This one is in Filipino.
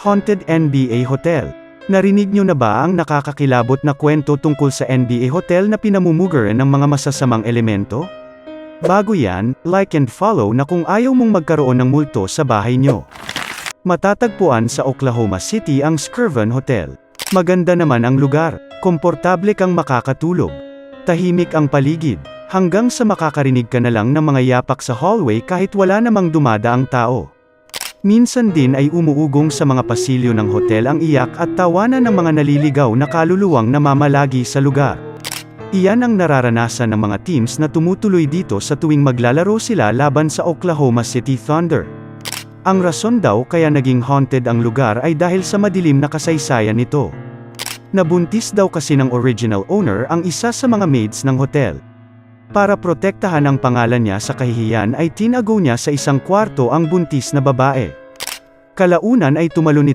Haunted NBA Hotel. Narinig nyo na ba ang nakakakilabot na kwento tungkol sa NBA Hotel na pinamumuguran ng mga masasamang elemento? Bago yan, like and follow na kung ayaw mong magkaroon ng multo sa bahay nyo. Matatagpuan sa Oklahoma City ang Skirvin Hotel. Maganda naman ang lugar, komportable kang makakatulog. Tahimik ang paligid, hanggang sa makakarinig ka na lang ng mga yapak sa hallway kahit wala namang dumadaang tao. Minsan din ay umuugong sa mga pasilyo ng hotel ang iyak at tawanan ng mga naliligaw na kaluluwang namamalagi sa lugar. Iyan ang nararanasan ng mga teams na tumutuloy dito sa tuwing maglalaro sila laban sa Oklahoma City Thunder. Ang rason daw kaya naging haunted ang lugar ay dahil sa madilim na kasaysayan nito. Nabuntis daw kasi ng original owner ang isa sa mga maids ng hotel. Para protektahan ang pangalan niya sa kahihiyan ay tinago niya sa isang kwarto ang buntis na babae. Kalaunan ay tumalon